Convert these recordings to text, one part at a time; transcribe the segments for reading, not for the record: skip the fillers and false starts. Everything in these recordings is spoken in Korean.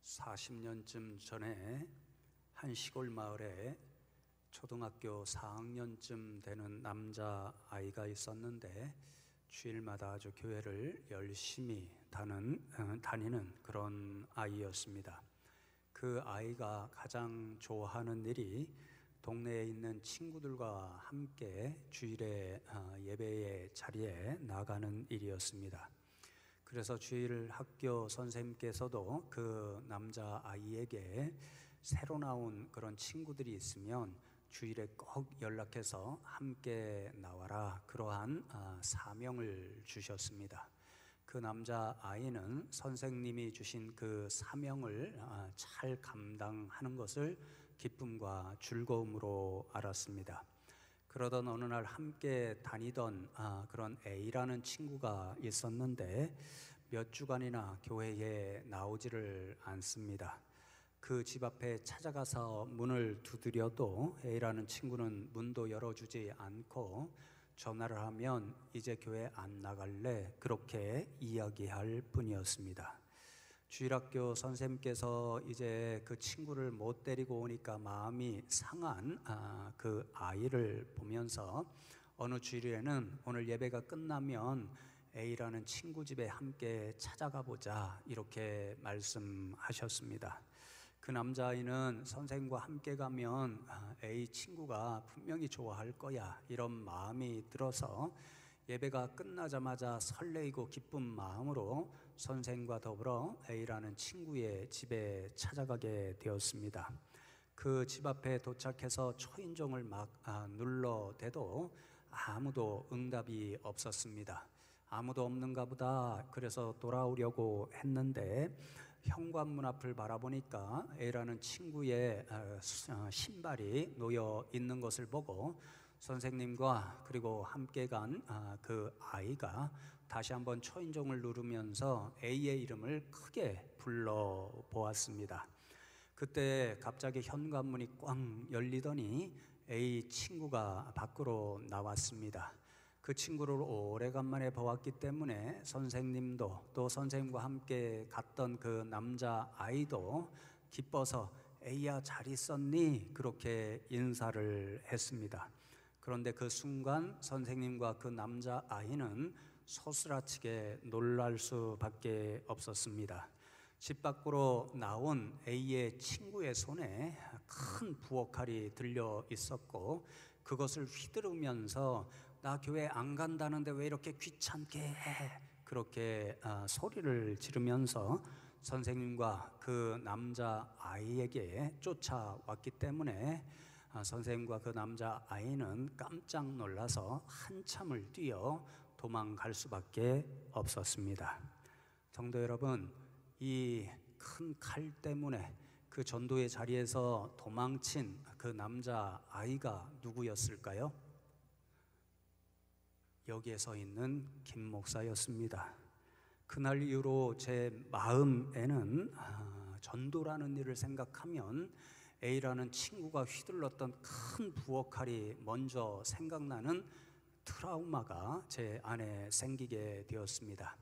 40년쯤 전에 한 시골 마을에 초등학교 4학년쯤 되는 남자 아이가 있었는데 주일마다 아주 교회를 열심히 다니는 그런 아이였습니다. 그 아이가 가장 좋아하는 일이 동네에 있는 친구들과 함께 주일에 예배의 자리에 나가는 일이었습니다. 그래서 주일 학교 선생님께서도 그 남자 아이에게 새로 나온 그런 친구들이 있으면 주일에 꼭 연락해서 함께 나와라, 그러한 사명을 주셨습니다. 그 남자 아이는 선생님이 주신 그 사명을 잘 감당하는 것을 기쁨과 즐거움으로 알았습니다. 그러던 어느 날 함께 다니던 그런 A라는 친구가 있었는데 몇 주간이나 교회에 나오지를 않습니다. 그 집 앞에 찾아가서 문을 두드려도 A라는 친구는 문도 열어주지 않고 전화를 하면 이제 교회 안 나갈래, 그렇게 이야기할 뿐이었습니다. 주일학교 선생님께서 이제 그 친구를 못 데리고 오니까 마음이 상한 그 아이를 보면서 어느 주일에는 오늘 예배가 끝나면 A라는 친구 집에 함께 찾아가 보자, 이렇게 말씀하셨습니다. 그 남자아이는 선생님과 함께 가면 A 친구가 분명히 좋아할 거야, 이런 마음이 들어서 예배가 끝나자마자 설레이고 기쁜 마음으로 선생과 더불어 A라는 친구의 집에 찾아가게 되었습니다. 그 집 앞에 도착해서 초인종을 막 눌러대도 아무도 응답이 없었습니다. 아무도 없는가 보다, 그래서 돌아오려고 했는데 현관문 앞을 바라보니까 A라는 친구의 신발이 놓여 있는 것을 보고 선생님과 그리고 함께 간 그 아이가 다시 한번 초인종을 누르면서 A의 이름을 크게 불러보았습니다. 그때 갑자기 현관문이 꽝 열리더니 A 친구가 밖으로 나왔습니다. 그 친구를 오래간만에 보았기 때문에 선생님도 또 선생님과 함께 갔던 그 남자 아이도 기뻐서 A야 잘 있었니? 그렇게 인사를 했습니다. 그런데 그 순간 선생님과 그 남자 아이는 소스라치게 놀랄 수밖에 없었습니다. 집 밖으로 나온 A의 친구의 손에 큰 부엌칼이 들려 있었고 그것을 휘두르면서 나 교회 안 간다는데 왜 이렇게 귀찮게 해? 그렇게 소리를 지르면서 선생님과 그 남자 아이에게 쫓아왔기 때문에 선생님과 그 남자 아이는 깜짝 놀라서 한참을 뛰어 도망갈 수밖에 없었습니다. 성도 여러분, 이 큰 칼 때문에 그 전도의 자리에서 도망친 그 남자 아이가 누구였을까요? 여기에 서 있는 김 목사였습니다. 그날 이후로 제 마음에는 전도라는 일을 생각하면 A라는 친구가 휘둘렀던 큰 부엌칼이 먼저 생각나는 트라우마가 제 안에 생기게 되었습니다.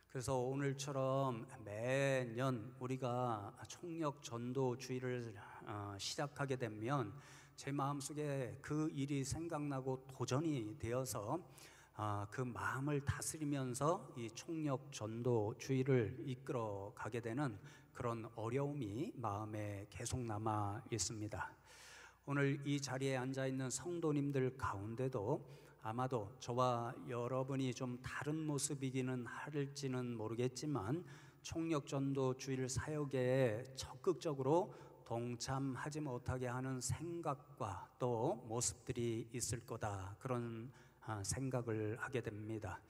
그래서 오늘처럼 매년 우리가 총력 전도 주일을 시작하게 되면 제 마음속에 그 일이 생각나고 도전이 되어서 그 마음을 다스리면서 이 총력 전도 주일을 이끌어 가게 되는 그런 어려움이 마음에 계속 남아 있습니다. 오늘 이 자리에 앉아 있는 성도님들 가운데도 아마도 저와 여러분이 좀 다른 모습이기는 할지는 모르겠지만 총력 전도 주일 사역에 적극적으로 동참하지 못하게 하는 생각과 또 모습들이 있을 거다, 그런 생각을 하게 됩니다.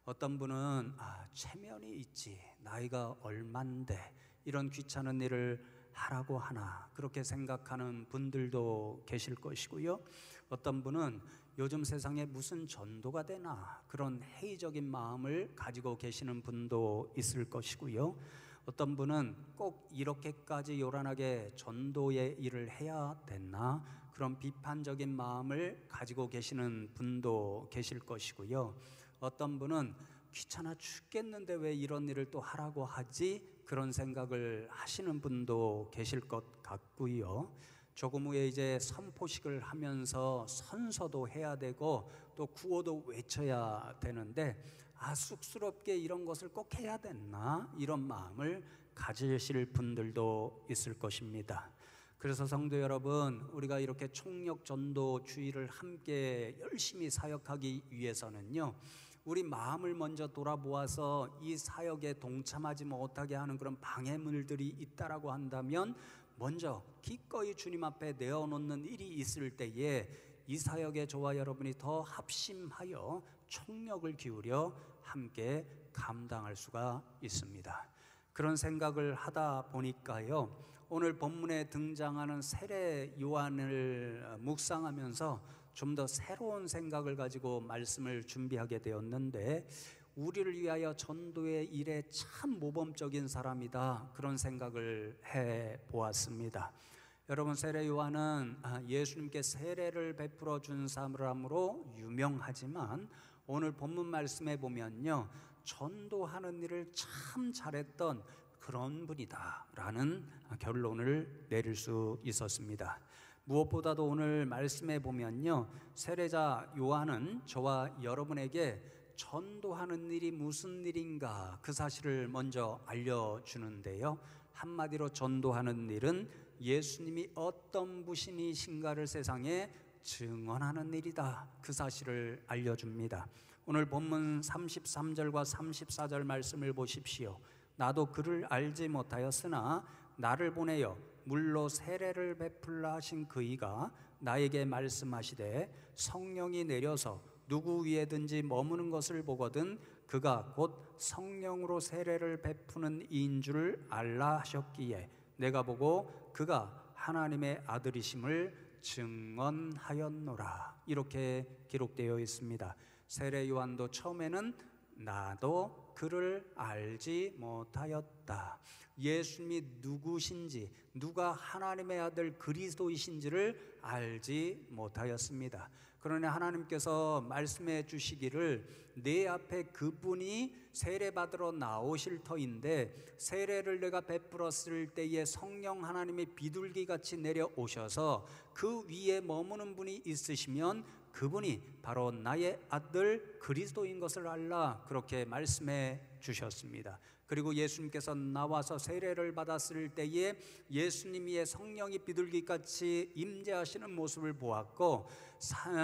어떤 분은 체면이 있지, 나이가 얼만데 이런 귀찮은 일을 하라고 하나, 그렇게 생각하는 분들도 계실 것이고요. 어떤 분은 요즘 세상에 무슨 전도가 되나, 그런 회의적인 마음을 가지고 계시는 분도 있을 것이고요. 어떤 분은 꼭 이렇게까지 요란하게 전도의 일을 해야 되나, 그런 비판적인 마음을 가지고 계시는 분도 계실 것이고요. 어떤 분은 귀찮아 죽겠는데 왜 이런 일을 또 하라고 하지? 그런 생각을 하시는 분도 계실 것 같고요. 조금 후에 이제 선포식을 하면서 선서도 해야 되고 또 구호도 외쳐야 되는데 쑥스럽게 이런 것을 꼭 해야 됐나 이런 마음을 가지실 분들도 있을 것입니다. 그래서 성도 여러분, 우리가 이렇게 총력 전도 주의를 함께 열심히 사역하기 위해서는요, 우리 마음을 먼저 돌아보아서 이 사역에 동참하지 못하게 하는 그런 방해물들이 있다라고 한다면 먼저 기꺼이 주님 앞에 내어놓는 일이 있을 때에 이 사역에 저와 여러분이 더 합심하여 총력을 기울여 함께 감당할 수가 있습니다. 그런 생각을 하다 보니까요, 오늘 본문에 등장하는 세례 요한을 묵상하면서 좀 더 새로운 생각을 가지고 말씀을 준비하게 되었는데, 우리를 위하여 전도의 일에 참 모범적인 사람이다, 그런 생각을 해 보았습니다. 여러분, 세례 요한은 예수님께 세례를 베풀어 준 사람으로 유명하지만 오늘 본문 말씀에 보면요, 전도하는 일을 참 잘했던 그런 분이다 라는 결론을 내릴 수 있었습니다. 무엇보다도 오늘 말씀에 보면요, 세례자 요한은 저와 여러분에게 전도하는 일이 무슨 일인가 그 사실을 먼저 알려주는데요, 한마디로 전도하는 일은 예수님이 어떤 분이신가를 세상에 증언하는 일이다, 그 사실을 알려줍니다. 오늘 본문 33절과 34절 말씀을 보십시오. 나도 그를 알지 못하였으나 나를 보내어 물로 세례를 베풀라 하신 그이가 나에게 말씀하시되 성령이 내려서 누구 위에든지 머무는 것을 보거든 그가 곧 성령으로 세례를 베푸는 이인 줄 알라 하셨기에 내가 보고 그가 하나님의 아들이심을 증언하였노라, 이렇게 기록되어 있습니다. 세례 요한도 처음에는 나도 그를 알지 못하였다, 예수님이 누구신지, 누가 하나님의 아들 그리스도이신지를 알지 못하였습니다. 그러나 하나님께서 말씀해 주시기를 내 앞에 그분이 세례 받으러 나오실 터인데 세례를 내가 베풀었을 때에 성령 하나님의 비둘기같이 내려오셔서 그 위에 머무는 분이 있으시면 그분이 바로 나의 아들 그리스도인 것을 알라, 그렇게 말씀해 주셨습니다. 그리고 예수님께서 나와서 세례를 받았을 때에 예수님의 성령이 비둘기같이 임재하시는 모습을 보았고,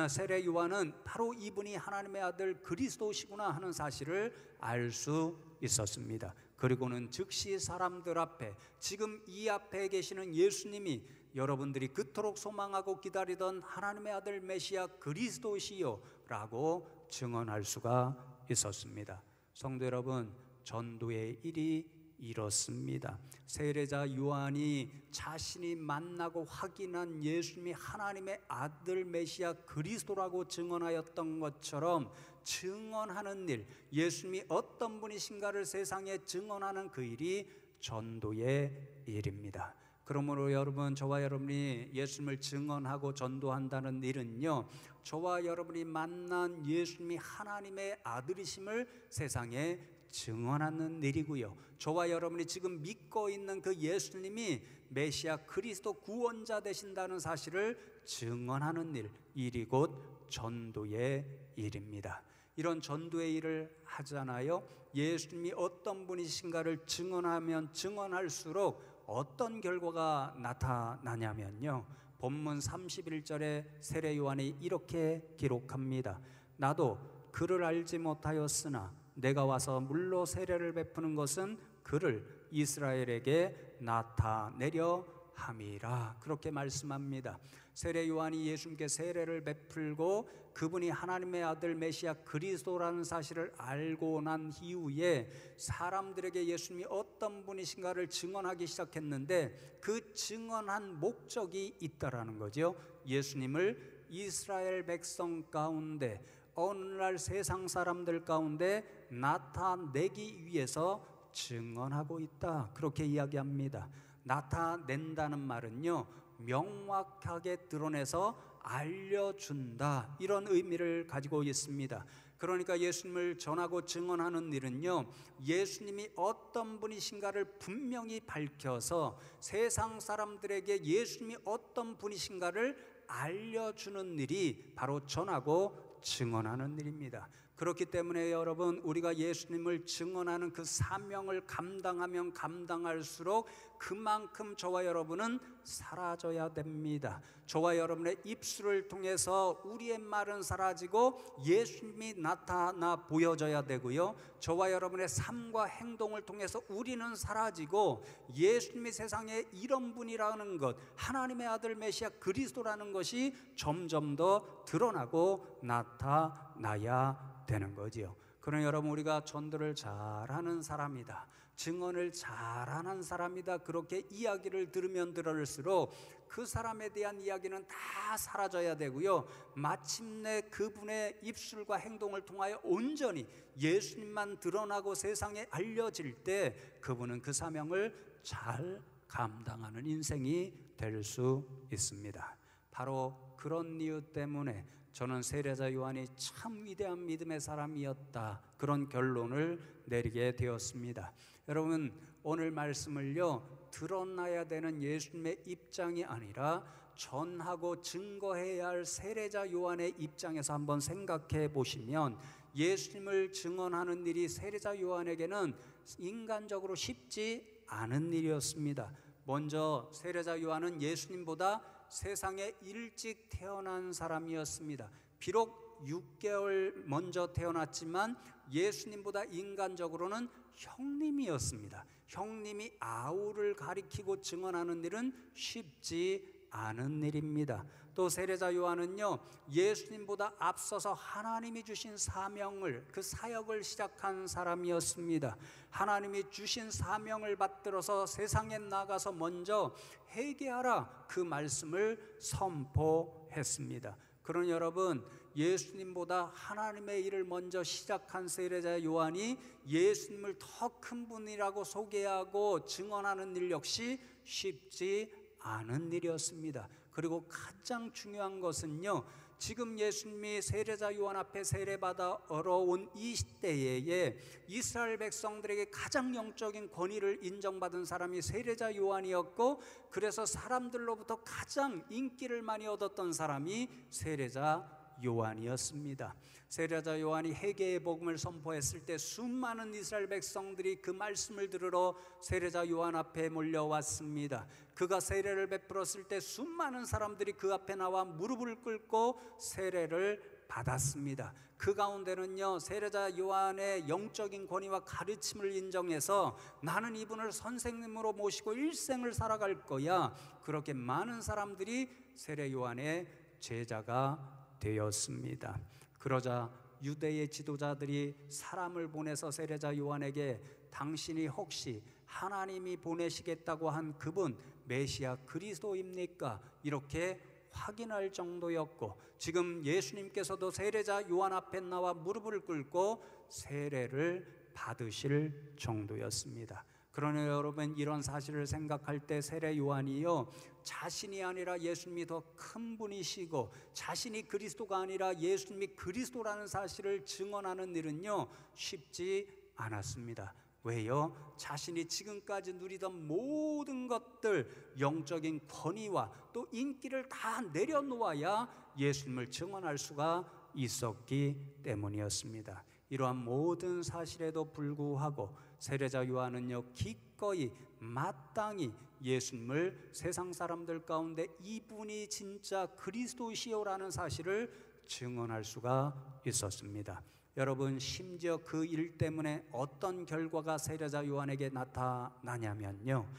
세례 요한은 바로 이분이 하나님의 아들 그리스도시구나 하는 사실을 알 수 있었습니다. 그리고는 즉시 사람들 앞에 지금 이 앞에 계시는 예수님이 여러분들이 그토록 소망하고 기다리던 하나님의 아들 메시아 그리스도시요 라고 증언할 수가 있었습니다. 성도 여러분, 전도의 일이 이렇습니다. 세례자 요한이 자신이 만나고 확인한 예수님이 하나님의 아들 메시아 그리스도라고 증언하였던 것처럼 증언하는 일, 예수님이 어떤 분이신가를 세상에 증언하는 그 일이 전도의 일입니다. 그러므로 여러분, 저와 여러분이 예수님을 증언하고 전도한다는 일은요, 저와 여러분이 만난 예수님이 하나님의 아들이심을 세상에 증언하는 일이고요, 저와 여러분이 지금 믿고 있는 그 예수님이 메시아 그리스도 구원자 되신다는 사실을 증언하는 일이 곧 전도의 일입니다. 이런 전도의 일을 하잖아요. 예수님이 어떤 분이신가를 증언하면 증언할수록 어떤 결과가 나타나냐면요, 본문 31절에 세례 요한이 이렇게 기록합니다. 나도 그를 알지 못하였으나 내가 와서 물로 세례를 베푸는 것은 그를 이스라엘에게 나타내려 함이라, 그렇게 말씀합니다. 세례 요한이 예수님께 세례를 베풀고 그분이 하나님의 아들 메시아 그리스도라는 사실을 알고 난 이후에 사람들에게 예수님이 어떤 분이신가를 증언하기 시작했는데 그 증언한 목적이 있다라는 거죠. 예수님을 이스라엘 백성 가운데, 오늘날 세상 사람들 가운데 나타내기 위해서 증언하고 있다, 그렇게 이야기합니다. 나타낸다는 말은요, 명확하게 드러내서 알려준다, 이런 의미를 가지고 있습니다. 그러니까 예수님을 전하고 증언하는 일은요, 예수님이 어떤 분이신가를 분명히 밝혀서 세상 사람들에게 예수님이 어떤 분이신가를 알려주는 일이 바로 전하고 증언하는 일입니다. 그렇기 때문에 여러분, 우리가 예수님을 증언하는 그 사명을 감당하면 감당할수록 그만큼 저와 여러분은 사라져야 됩니다. 저와 여러분의 입술을 통해서 우리의 말은 사라지고 예수님이 나타나 보여져야 되고요, 저와 여러분의 삶과 행동을 통해서 우리는 사라지고 예수님이 세상에 이런 분이라는 것, 하나님의 아들 메시아 그리스도라는 것이 점점 더 드러나고 나타나야 되는 거지요. 그러나 여러분, 우리가 전도를 잘하는 사람이다, 증언을 잘하는 사람이다, 그렇게 이야기를 들으면 들을수록 그 사람에 대한 이야기는 다 사라져야 되고요, 마침내 그분의 입술과 행동을 통하여 온전히 예수님만 드러나고 세상에 알려질 때 그분은 그 사명을 잘 감당하는 인생이 될 수 있습니다. 바로 그런 이유 때문에 저는 세례자 요한이 참 위대한 믿음의 사람이었다, 그런 결론을 내리게 되었습니다. 여러분, 오늘 말씀을요, 드러나야 되는 예수님의 입장이 아니라 전하고 증거해야 할 세례자 요한의 입장에서 한번 생각해 보시면, 예수님을 증언하는 일이 세례자 요한에게는 인간적으로 쉽지 않은 일이었습니다. 먼저 세례자 요한은 예수님보다 세상에 일찍 태어난 사람이었습니다. 비록 6개월 먼저 태어났지만 예수님보다 인간적으로는 형님이었습니다. 형님이 아우를 가리키고 증언하는 일은 쉽지 않은 일입니다. 또 세례자 요한은요, 예수님보다 앞서서 하나님이 주신 사명을, 그 사역을 시작한 사람이었습니다. 하나님이 주신 사명을 받들어서 세상에 나가서 먼저 회개하라, 그 말씀을 선포했습니다. 그러니 여러분, 예수님보다 하나님의 일을 먼저 시작한 세례자 요한이 예수님을 더 큰 분이라고 소개하고 증언하는 일 역시 쉽지 않은 일이었습니다. 그리고 가장 중요한 것은요, 지금 예수님이 세례자 요한 앞에 세례받아 얼어온 이 시대에 이스라엘 백성들에게 가장 영적인 권위를 인정받은 사람이 세례자 요한이었고, 그래서 사람들로부터 가장 인기를 많이 얻었던 사람이 세례자 요한이었습니다. 세례자 요한이 회개의 복음을 선포했을 때 수많은 이스라엘 백성들이 그 말씀을 들으러 세례자 요한 앞에 몰려왔습니다. 그가 세례를 베풀었을 때 수많은 사람들이 그 앞에 나와 무릎을 꿇고 세례를 받았습니다. 그 가운데는요, 세례자 요한의 영적인 권위와 가르침을 인정해서 나는 이분을 선생님으로 모시고 일생을 살아갈 거야, 그렇게 많은 사람들이 세례 요한의 제자가 되었습니다. 그러자 유대의 지도자들이 사람을 보내서 세례자 요한에게 당신이 혹시 하나님이 보내시겠다고 한 그분 메시아 그리스도입니까? 이렇게 확인할 정도였고, 지금 예수님께서도 세례자 요한 앞에 나와 무릎을 꿇고 세례를 받으실 정도였습니다. 그러나 여러분, 이런 사실을 생각할 때 세례 요한이요, 자신이 아니라 예수님이 더 큰 분이시고 자신이 그리스도가 아니라 예수님이 그리스도라는 사실을 증언하는 일은요, 쉽지 않았습니다. 왜요? 자신이 지금까지 누리던 모든 것들, 영적인 권위와 또 인기를 다 내려놓아야 예수님을 증언할 수가 있었기 때문이었습니다. 이러한 모든 사실에도 불구하고 세례자 요한은요, 기꺼이 마땅히 예수님을 세상 사람들 가운데 이분이 진짜 그리스도시오라는 사실을 증언할 수가 있었습니다. 여러분, 심지어 그 일 때문에 어떤 결과가 세례자 요한에게 나타나냐면요,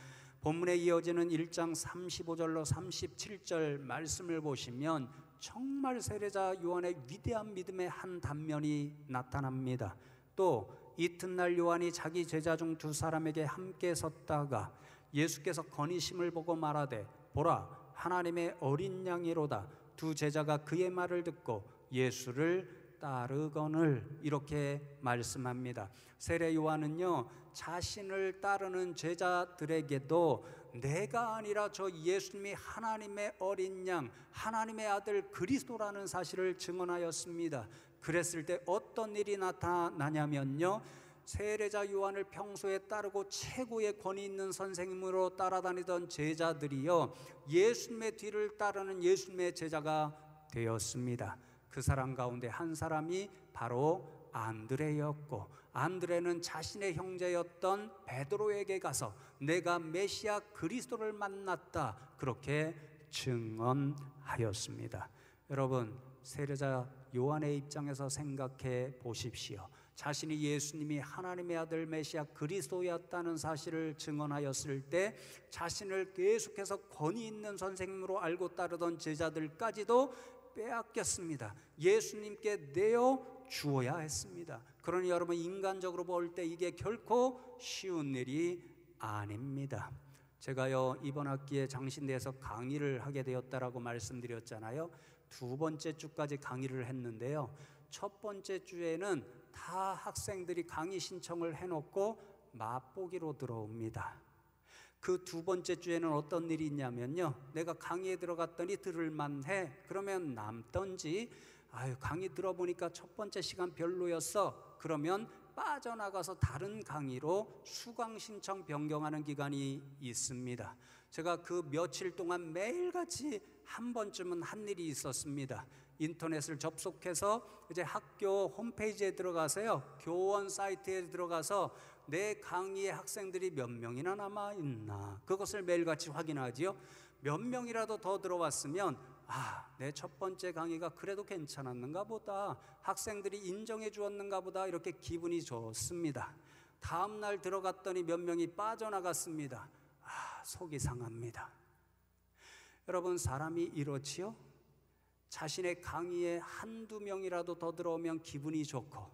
본문에 이어지는 1장 35절로 37절 말씀을 보시면 정말 세례자 요한의 위대한 믿음의 한 단면이 나타납니다. 또 이튿날 요한이 자기 제자 중 두 사람에게 함께 섰다가 예수께서 건의심을 보고 말하되 보라, 하나님의 어린 양이로다. 두 제자가 그의 말을 듣고 예수를 따르거늘, 이렇게 말씀합니다. 세례 요한은요, 자신을 따르는 제자들에게도 내가 아니라 저 예수님이 하나님의 어린 양, 하나님의 아들 그리스도라는 사실을 증언하였습니다. 그랬을 때 어떤 일이 나타나냐면요, 세례자 요한을 평소에 따르고 최고의 권위 있는 선생님으로 따라다니던 제자들이요, 예수님의 뒤를 따르는 예수님의 제자가 되었습니다. 그 사람 가운데 한 사람이 바로 안드레였고, 안드레는 자신의 형제였던 베드로에게 가서 내가 메시아 그리스도를 만났다, 그렇게 증언하였습니다. 여러분, 세례자 요한의 입장에서 생각해 보십시오. 자신이 예수님이 하나님의 아들 메시아 그리스도였다는 사실을 증언하였을 때 자신을 계속해서 권위 있는 선생님으로 알고 따르던 제자들까지도 빼앗겼습니다. 예수님께 내어 주어야 했습니다. 그러니 여러분, 인간적으로 볼 때 이게 결코 쉬운 일이 아닙니다. 제가요, 이번 학기에 장신대에서 강의를 하게 되었다라고 말씀드렸잖아요. 두 번째 주까지 강의를 했는데요, 첫 번째 주에는 다 학생들이 강의 신청을 해놓고 맛보기로 들어옵니다. 그 두 번째 주에는 어떤 일이 있냐면요, 내가 강의에 들어갔더니 들을만해, 그러면 남던지, 강의 들어보니까 첫 번째 시간 별로였어, 그러면 빠져나가서 다른 강의로 수강 신청 변경하는 기간이 있습니다. 제가 그 며칠 동안 매일같이 한 번쯤은 한 일이 있었습니다. 인터넷을 접속해서 이제 학교 홈페이지에 들어가서요, 교원 사이트에 들어가서 내 강의에 학생들이 몇 명이나 남아 있나, 그것을 매일같이 확인하지요. 몇 명이라도 더 들어왔으면 내 첫 번째 강의가 그래도 괜찮았는가 보다, 학생들이 인정해 주었는가 보다, 이렇게 기분이 좋습니다. 다음 날 들어갔더니 몇 명이 빠져나갔습니다. 속이 상합니다. 여러분, 사람이 이렇지요. 자신의 강의에 한두 명이라도 더 들어오면 기분이 좋고,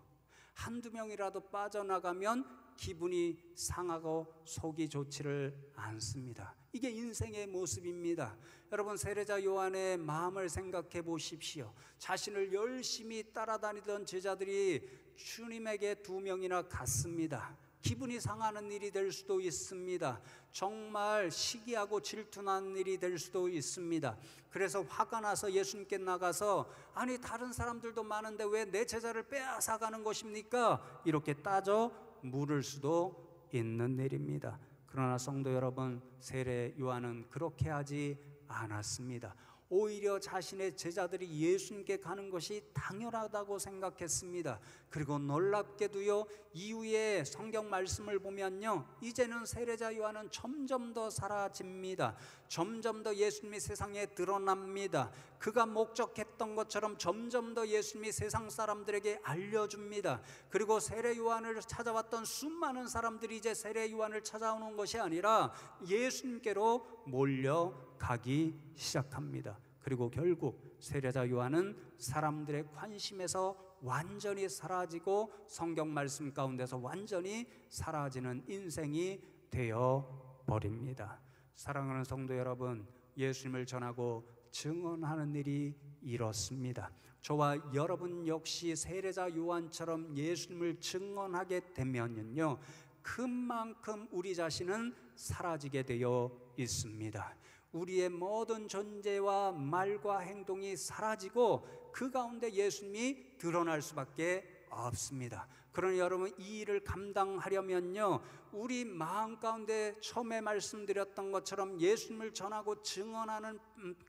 한두 명이라도 빠져나가면 기분이 상하고 속이 좋지를 않습니다. 이게 인생의 모습입니다. 여러분, 세례자 요한의 마음을 생각해 보십시오. 자신을 열심히 따라다니던 제자들이 주님에게 두 명이나 갔습니다. 기분이 상하는 일이 될 수도 있습니다. 정말 시기하고 질투나는 일이 될 수도 있습니다. 그래서 화가 나서 예수님께 나가서 아니, 다른 사람들도 많은데 왜 내 제자를 빼앗아가는 것입니까? 이렇게 따져 물을 수도 있는 일입니다. 그러나 성도 여러분, 세례 요한은 그렇게 하지 않았습니다. 오히려 자신의 제자들이 예수님께 가는 것이 당연하다고 생각했습니다. 그리고 놀랍게도요, 이후에 성경 말씀을 보면요, 이제는 세례자 요한은 점점 더 사라집니다. 점점 더 예수님이 세상에 드러납니다. 그가 목적했던 것처럼 점점 더 예수님이 세상 사람들에게 알려줍니다. 그리고 세례 요한을 찾아왔던 수많은 사람들이 이제 세례 요한을 찾아오는 것이 아니라 예수님께로 몰려가기 시작합니다. 그리고 결국 세례자 요한은 사람들의 관심에서 완전히 사라지고 성경 말씀 가운데서 완전히 사라지는 인생이 되어버립니다. 사랑하는 성도 여러분, 예수님을 전하고 증언하는 일이 이렇습니다. 저와 여러분 역시 세례자 요한처럼 예수님을 증언하게 되면요, 그만큼 우리 자신은 사라지게 되어 있습니다. 우리의 모든 존재와 말과 행동이 사라지고 그 가운데 예수님이 드러날 수밖에 없습니다. 그러니 여러분, 이 일을 감당하려면요, 우리 마음 가운데 처음에 말씀드렸던 것처럼 예수님을 전하고 증언하는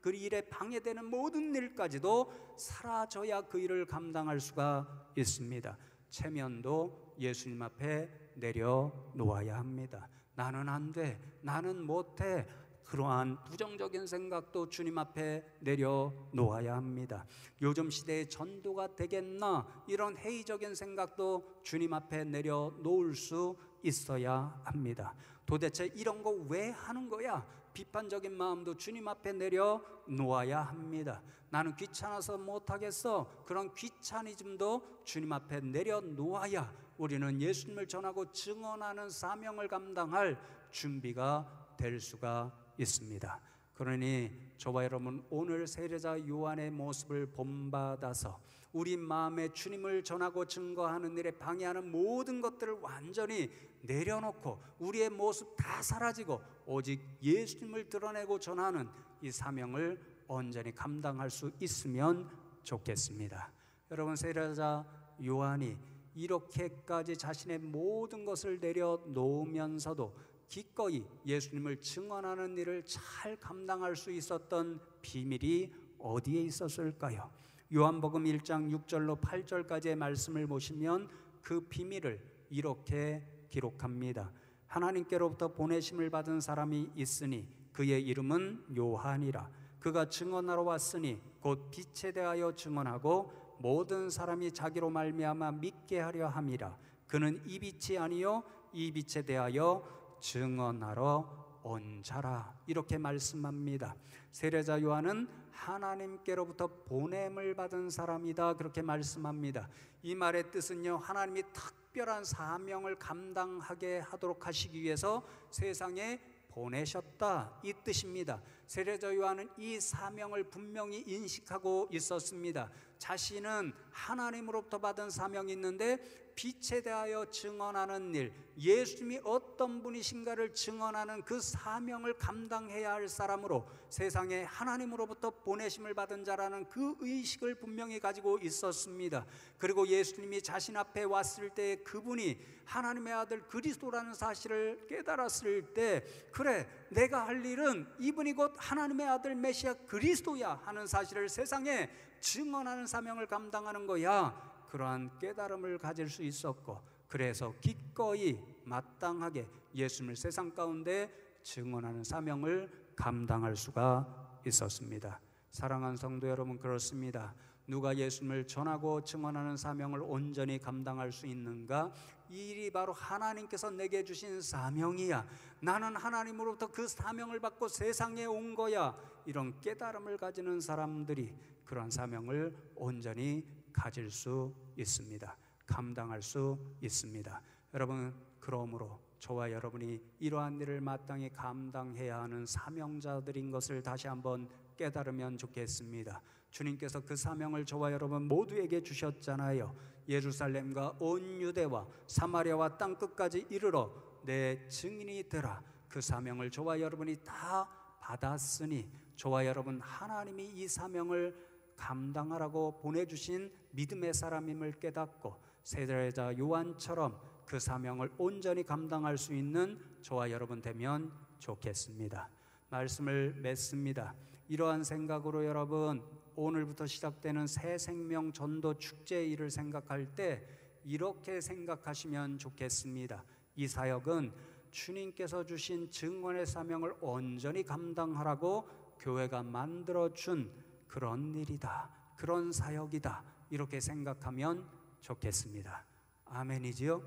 그 일에 방해되는 모든 일까지도 사라져야 그 일을 감당할 수가 있습니다. 체면도 예수님 앞에 내려놓아야 합니다. 나는 안 돼, 나는 못해, 그러한 부정적인 생각도 주님 앞에 내려놓아야 합니다. 요즘 시대에 전도가 되겠나, 이런 회의적인 생각도 주님 앞에 내려놓을 수 있어야 합니다. 도대체 이런 거 왜 하는 거야? 비판적인 마음도 주님 앞에 내려놓아야 합니다. 나는 귀찮아서 못하겠어, 그런 귀차니즘도 주님 앞에 내려놓아야 우리는 예수님을 전하고 증언하는 사명을 감당할 준비가 될 수가 있습니다. 그러니 저와 여러분, 오늘 세례자 요한의 모습을 본받아서 우리 마음에 주님을 전하고 증거하는 일에 방해하는 모든 것들을 완전히 내려놓고 우리의 모습 다 사라지고 오직 예수님을 드러내고 전하는 이 사명을 온전히 감당할 수 있으면 좋겠습니다. 여러분, 세례자 요한이 이렇게까지 자신의 모든 것을 내려놓으면서도 기꺼이 예수님을 증언하는 일을 잘 감당할 수 있었던 비밀이 어디에 있었을까요? 요한복음 1장 6절로 8절까지의 말씀을 보시면 그 비밀을 이렇게 기록합니다. 하나님께로부터 보내심을 받은 사람이 있으니 그의 이름은 요한이라. 그가 증언하러 왔으니 곧 빛에 대하여 증언하고 모든 사람이 자기로 말미암아 믿게 하려 함이라. 그는 이 빛이 아니요 이 빛에 대하여 증언하러 온 자라. 이렇게 말씀합니다. 세례자 요한은 하나님께로부터 보냄을 받은 사람이다, 그렇게 말씀합니다. 이 말의 뜻은요, 하나님이 특별한 사명을 감당하게 하도록 하시기 위해서 세상에 보내셨다, 이 뜻입니다. 세례자 요한은 이 사명을 분명히 인식하고 있었습니다. 자신은 하나님으로부터 받은 사명이 있는데 빛에 대하여 증언하는 일, 예수님이 어떤 분이신가를 증언하는 그 사명을 감당해야 할 사람으로 세상에 하나님으로부터 보내심을 받은 자라는 그 의식을 분명히 가지고 있었습니다. 그리고 예수님이 자신 앞에 왔을 때 그분이 하나님의 아들 그리스도라는 사실을 깨달았을 때, 그래, 내가 할 일은 이분이 곧 하나님의 아들 메시아 그리스도야 하는 사실을 세상에 증언하는 사명을 감당하는 거야, 그러한 깨달음을 가질 수 있었고, 그래서 기꺼이 마땅하게 예수님을 세상 가운데 증언하는 사명을 감당할 수가 있었습니다. 사랑하는 성도 여러분, 그렇습니다. 누가 예수님을 전하고 증언하는 사명을 온전히 감당할 수 있는가? 이 일이 바로 하나님께서 내게 주신 사명이야, 나는 하나님으로부터 그 사명을 받고 세상에 온 거야, 이런 깨달음을 가지는 사람들이 그런 사명을 온전히 가질 수 있습니다. 감당할 수 있습니다. 여러분, 그러므로 저와 여러분이 이러한 일을 마땅히 감당해야 하는 사명자들인 것을 다시 한번 깨달으면 좋겠습니다. 주님께서 그 사명을 저와 여러분 모두에게 주셨잖아요. 예루살렘과 온 유대와 사마리아와 땅끝까지 이르러 내 증인이 되라. 그 사명을 저와 여러분이 다 받았으니 저와 여러분, 하나님이 이 사명을 감당하라고 보내주신 믿음의 사람임을 깨닫고 세례자 요한처럼 그 사명을 온전히 감당할 수 있는 저와 여러분 되면 좋겠습니다. 말씀을 맺습니다. 이러한 생각으로 여러분, 오늘부터 시작되는 새 생명 전도 축제의 일을 생각할 때 이렇게 생각하시면 좋겠습니다. 이 사역은 주님께서 주신 증언의 사명을 온전히 감당하라고 교회가 만들어준 그런 일이다, 그런 사역이다, 이렇게 생각하면 좋겠습니다. 아멘이지요?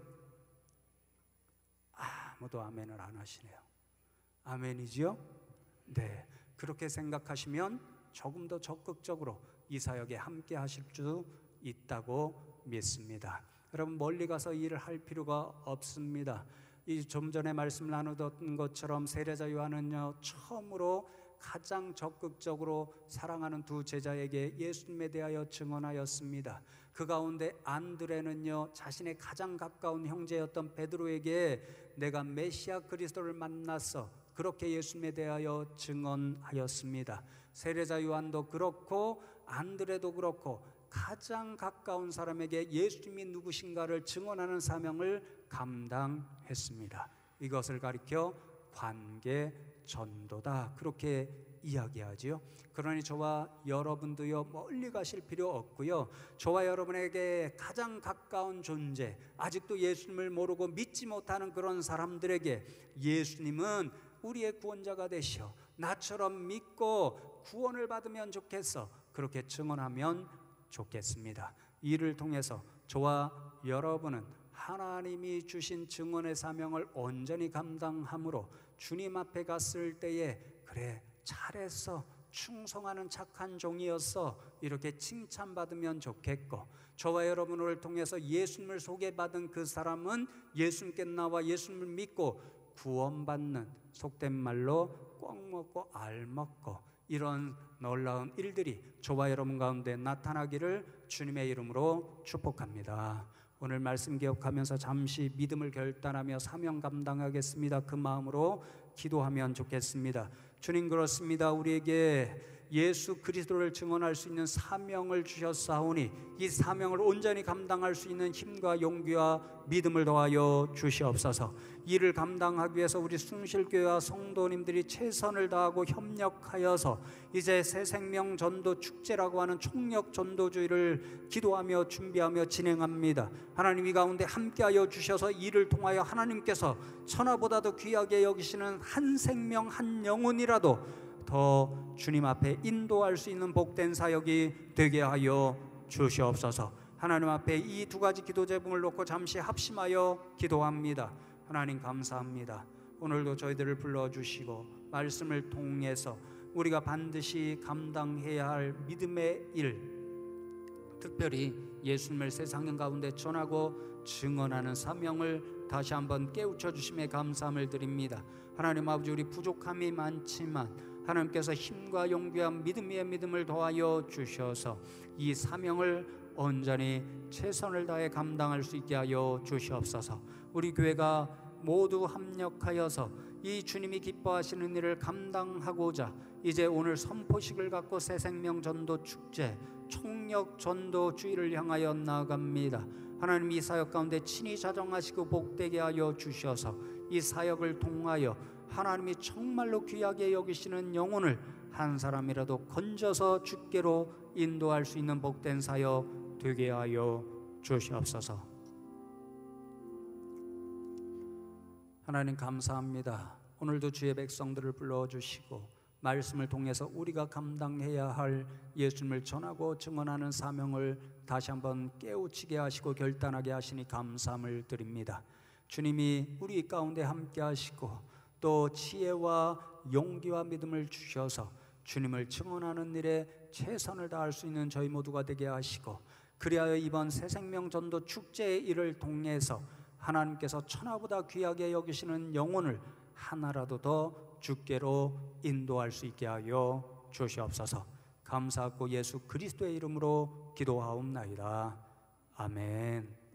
아무도 아멘을 안 하시네요. 아멘이지요? 네, 그렇게 생각하시면 조금 더 적극적으로 이 사역에 함께 하실 수 있다고 믿습니다. 여러분, 멀리 가서 일을 할 필요가 없습니다. 이 좀 전에 말씀 나누던 것처럼 세례자 요한은요, 처음으로 가장 적극적으로 사랑하는 두 제자에게 예수님에 대하여 증언하였습니다. 그 가운데 안드레는요, 자신의 가장 가까운 형제였던 베드로에게 내가 메시아 그리스도를 만났어, 그렇게 예수님에 대하여 증언하였습니다. 세례자 요한도 그렇고 안드레도 그렇고 가장 가까운 사람에게 예수님이 누구신가를 증언하는 사명을 감당했습니다. 이것을 가리켜 관계 전도다, 그렇게 이야기하지요. 그러니 저와 여러분도요, 멀리 가실 필요 없고요, 저와 여러분에게 가장 가까운 존재, 아직도 예수님을 모르고 믿지 못하는 그런 사람들에게 예수님은 우리의 구원자가 되시어 나처럼 믿고 구원을 받으면 좋겠어, 그렇게 증언하면 좋겠습니다. 이를 통해서 저와 여러분은 하나님이 주신 증언의 사명을 온전히 감당함으로 주님 앞에 갔을 때에 그래, 잘했어, 충성하는 착한 종이었어, 이렇게 칭찬받으면 좋겠고, 저와 여러분을 통해서 예수님을 소개받은 그 사람은 예수님께 나와 예수님을 믿고 구원받는, 속된 말로 꽉 먹고 알 먹고, 이런 놀라운 일들이 저와 여러분 가운데 나타나기를 주님의 이름으로 축복합니다. 오늘 말씀 기억하면서 잠시 믿음을 결단하며 사명 감당하겠습니다. 그 마음으로 기도하면 좋겠습니다. 주님, 그렇습니다. 우리에게 예수 그리스도를 증언할 수 있는 사명을 주셨사오니 이 사명을 온전히 감당할 수 있는 힘과 용기와 믿음을 더하여 주시옵소서. 이를 감당하기 위해서 우리 숭실교회와 성도님들이 최선을 다하고 협력하여서 이제 새생명 전도 축제라고 하는 총력 전도주의를 기도하며 준비하며 진행합니다. 하나님 이 가운데 함께하여 주셔서 이를 통하여 하나님께서 천하보다도 귀하게 여기시는 한 생명 한 영혼이라도 더 주님 앞에 인도할 수 있는 복된 사역이 되게 하여 주시옵소서. 하나님 앞에 이 두 가지 기도 제목을 놓고 잠시 합심하여 기도합니다. 하나님 감사합니다. 오늘도 저희들을 불러주시고 말씀을 통해서 우리가 반드시 감당해야 할 믿음의 일, 특별히 예수님을 세상 가운데 전하고 증언하는 사명을 다시 한번 깨우쳐 주심에 감사함을 드립니다. 하나님 아버지, 우리 부족함이 많지만 하나님께서 힘과 용기와 믿음 위에 믿음을 더하여 주셔서 이 사명을 온전히 최선을 다해 감당할 수 있게 하여 주시옵소서. 우리 교회가 모두 합력하여서 이 주님이 기뻐하시는 일을 감당하고자 이제 오늘 선포식을 갖고 새생명 전도 축제 총력 전도 주의를 향하여 나아갑니다. 하나님 이 사역 가운데 친히 자정하시고 복되게 하여 주셔서 이 사역을 통하여 하나님이 정말로 귀하게 여기시는 영혼을 한 사람이라도 건져서 주께로 인도할 수 있는 복된 사역 되게 하여 주시옵소서. 하나님 감사합니다. 오늘도 주의 백성들을 불러주시고 말씀을 통해서 우리가 감당해야 할 예수님을 전하고 증언하는 사명을 다시 한번 깨우치게 하시고 결단하게 하시니 감사함을 드립니다. 주님이 우리 가운데 함께 하시고 또 지혜와 용기와 믿음을 주셔서 주님을 증언하는 일에 최선을 다할 수 있는 저희 모두가 되게 하시고, 그리하여 이번 새생명 전도 축제의 일을 통해서 하나님께서 천하보다 귀하게 여기시는 영혼을 하나라도 더 주께로 인도할 수 있게 하여 주시옵소서. 감사하고 예수 그리스도의 이름으로 기도하옵나이다. 아멘.